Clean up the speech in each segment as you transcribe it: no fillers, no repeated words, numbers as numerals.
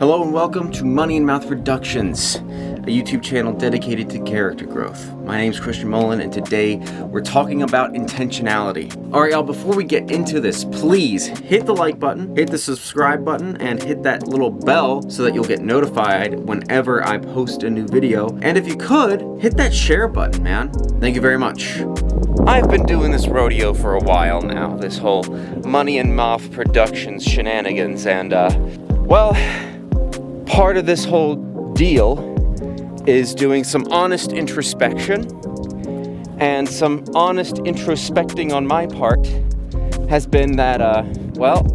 Hello and welcome to Money and Mouth Productions, a YouTube channel dedicated to character growth. My name's Christian Mullen and today we're talking about intentionality. Alright y'all, before we get into this, please hit the like button, hit the subscribe button, and hit that little bell so that you'll get notified whenever I post a new video. And if you could, hit that share button, man. Thank you very much. I've been doing this rodeo for a while now, this whole Money and Mouth Productions shenanigans, and well, part of this whole deal is doing some honest introspection, and some honest introspecting on my part has been that, well,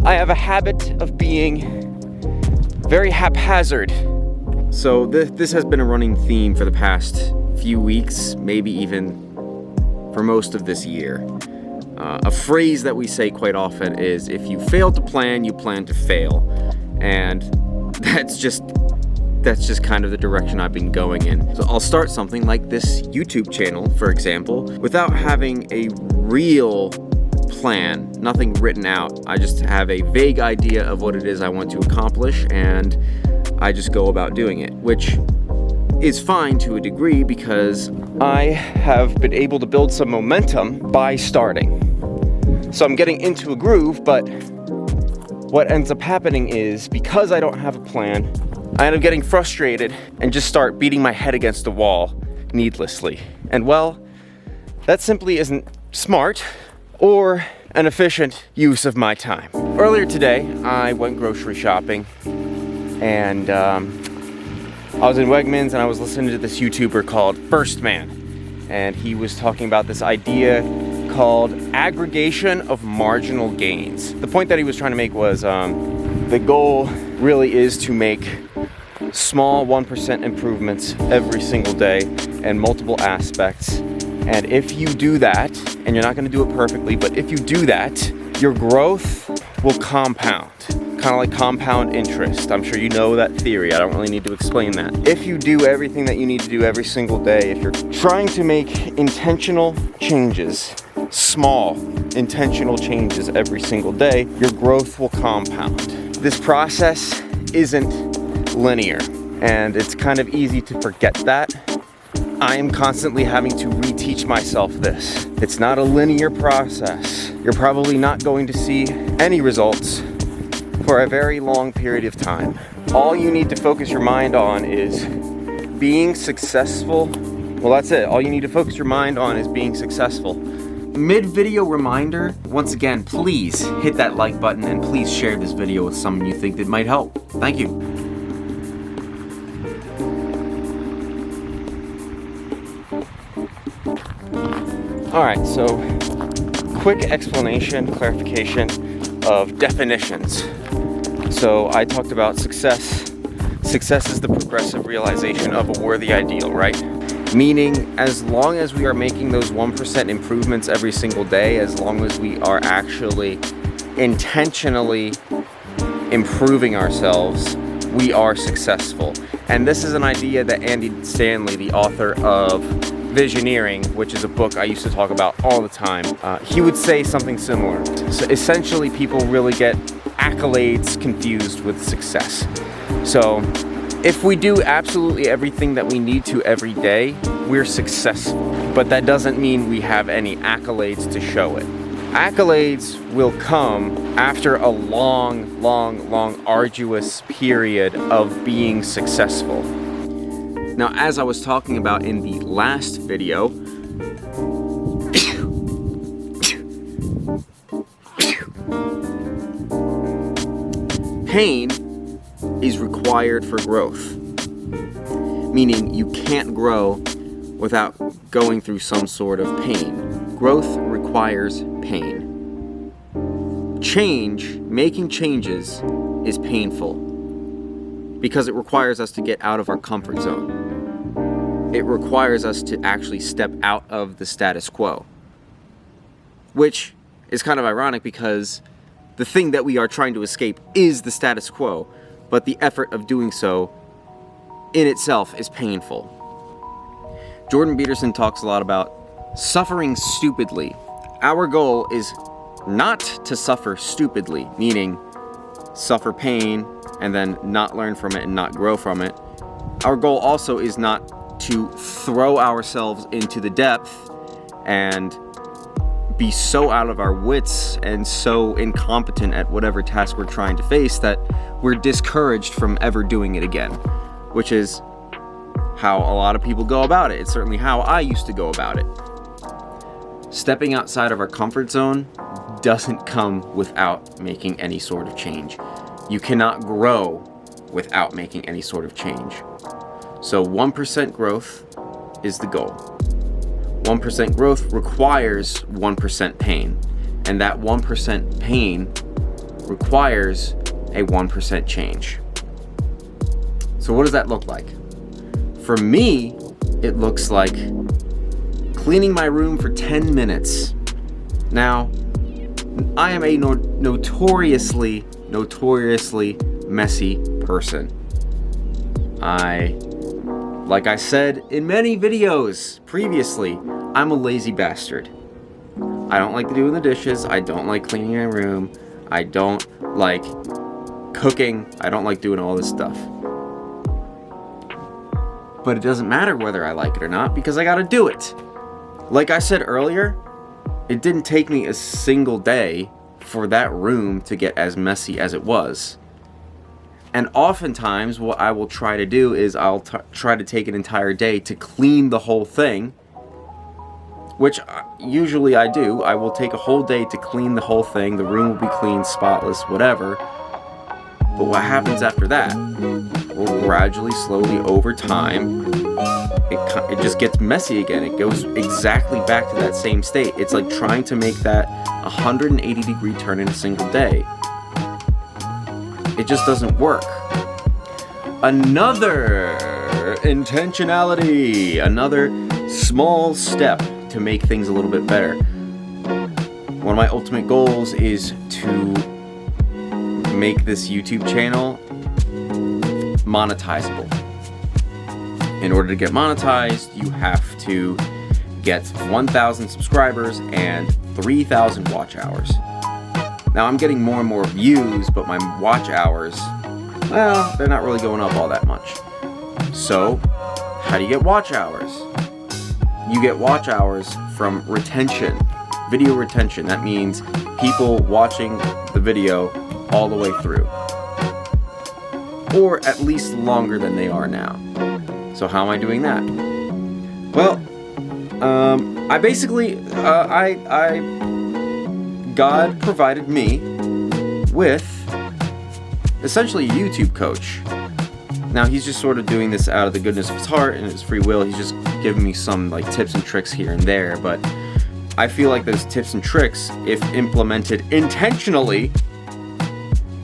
I have a habit of being very haphazard. So this has been a running theme for the past few weeks, maybe even for most of this year. A phrase that we say quite often is, if you fail to plan, you plan to fail. And that's just kind of the direction I've been going in. So I'll start something like this YouTube channel, for example, without having a real plan, nothing written out. I just have a vague idea of what it is I want to accomplish, and I just go about doing it, which is fine to a degree because I have been able to build some momentum by starting. So I'm getting into a groove, but what ends up happening is, because I don't have a plan, I end up getting frustrated and just start beating my head against the wall needlessly. And well, that simply isn't smart or an efficient use of my time. Earlier today, I went grocery shopping, and I was in Wegmans and I was listening to this YouTuber called First Man, and he was talking about this idea called aggregation of marginal gains. The point that he was trying to make was the goal really is to make small 1% improvements every single day in multiple aspects. And if you do that, and you're not going to do it perfectly, but if you do that, your growth will compound. Kind of like compound interest. I'm sure you know that theory. I don't really need to explain that. If you do everything that you need to do every single day, if you're trying to make intentional changes, small intentional changes every single day, your growth will compound. This process isn't linear, and it's kind of easy to forget that. I am constantly having to reteach myself this. It's not a linear process. You're probably not going to see any results for a very long period of time. All you need to focus your mind on is being successful. Well, that's it. All you need to focus your mind on is being successful. Mid-video reminder, once again, please hit that like button and please share this video with someone you think that might help. Thank you. Alright, so quick explanation, clarification of definitions. So I talked about success. Success is the progressive realization of a worthy ideal, right? Meaning, as long as we are making those 1% improvements every single day, as long as we are actually intentionally improving ourselves, we are successful. And this is an idea that Andy Stanley, the author of Visioneering, which is a book I used to talk about all the time, he would say something similar. So essentially, people really get accolades confused with success. So if we do absolutely everything that we need to every day, we're successful. But that doesn't mean we have any accolades to show it. Accolades will come after a long, arduous period of being successful. Now, as I was talking about in the last video, pain is required for growth, meaning you can't grow without going through some sort of pain. Growth requires pain. Change, making changes, is painful because it requires us to get out of our comfort zone. It requires us to actually step out of the status quo, which is kind of ironic because the thing that we are trying to escape is the status quo, but the effort of doing so in itself is painful. Jordan Peterson talks a lot about suffering stupidly. Our goal is not to suffer stupidly, meaning suffer pain and then not learn from it and not grow from it. Our goal also is not to throw ourselves into the depth and be so out of our wits and so incompetent at whatever task we're trying to face that we're discouraged from ever doing it again, which is how a lot of people go about it. It's certainly how I used to go about it. Stepping outside of our comfort zone doesn't come without making any sort of change. You cannot grow without making any sort of change. So 1% growth is the goal. 1% growth requires 1% pain, and that 1% pain requires a 1% change. So what does that look like? For me, it looks like cleaning my room for 10 minutes. Now, I am a notoriously messy person. Like I said in many videos previously, I'm a lazy bastard. I don't like doing the dishes. I don't like cleaning my room. I don't like cooking. I don't like doing all this stuff. But it doesn't matter whether I like it or not because I gotta do it. Like I said earlier, it didn't take me a single day for that room to get as messy as it was. And oftentimes what I will try to do is I'll try to take an entire day to clean the whole thing, which usually I do. I will take a whole day to clean the whole thing. The room will be clean, spotless, whatever. But what happens after that? Well, gradually, slowly, over time, it just gets messy again. It goes exactly back to that same state. It's like trying to make that 180-degree turn in a single day. It just doesn't work. Another intentionality, another small step to make things a little bit better. One of my ultimate goals is to make this YouTube channel monetizable. In order to get monetized, you have to get 1,000 subscribers and 3,000 watch hours. Now I'm getting more and more views, but my watch hours, well, they're not really going up all that much. So, how do you get watch hours? You get watch hours from retention, video retention. That means people watching the video all the way through, or at least longer than they are now. So how am I doing that? Well, I basically, God provided me with essentially a YouTube coach. Now he's just sort of doing this out of the goodness of his heart and his free will. He's just giving me some like tips and tricks here and there, but I feel like those tips and tricks, if implemented intentionally,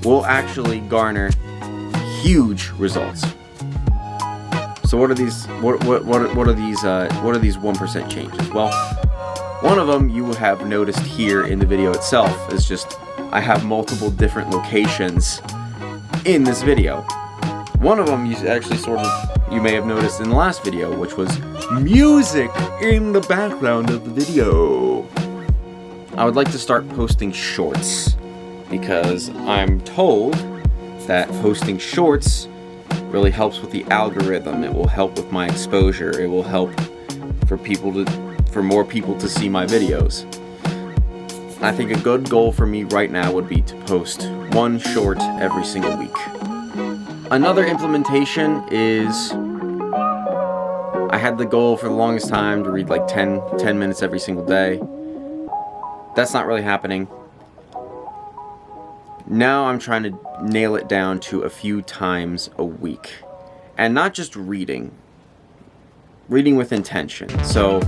will actually garner huge results. So what are these? What are these 1% changes? Well, one of them you have noticed here in the video itself is just I have multiple different locations in this video. One of them you actually you may have noticed in the last video, which was music in the background of the video. I would like to start posting shorts because I'm told that posting shorts really helps with the algorithm. It will help with my exposure. It will help for more people to see my videos. I think a good goal for me right now would be to post one short every single week. Another implementation is I had the goal for the longest time to read like 10 minutes every single day. That's not really happening. Now I'm trying to nail it down to a few times a week. And not just reading with intention. So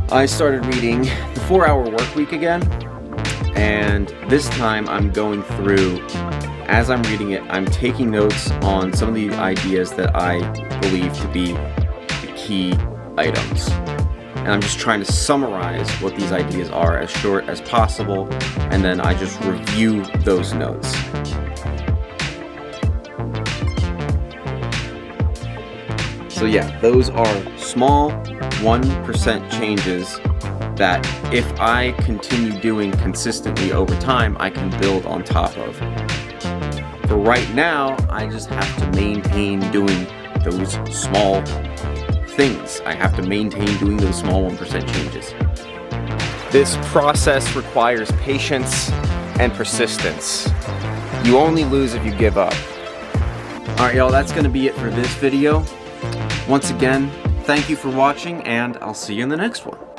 I started reading the 4-Hour Workweek again, and this time I'm going through, as I'm reading it, I'm taking notes on some of the ideas that I believe to be the key items. And I'm just trying to summarize what these ideas are as short as possible, and then I just review those notes. So yeah, those are small 1% changes that if I continue doing consistently over time, I can build on top of. For right now, I just have to maintain doing those small things. I have to maintain doing those small 1% changes. This process requires patience and persistence. You only lose if you give up. Alright y'all, that's going to be it for this video. Once again, thank you for watching, and I'll see you in the next one.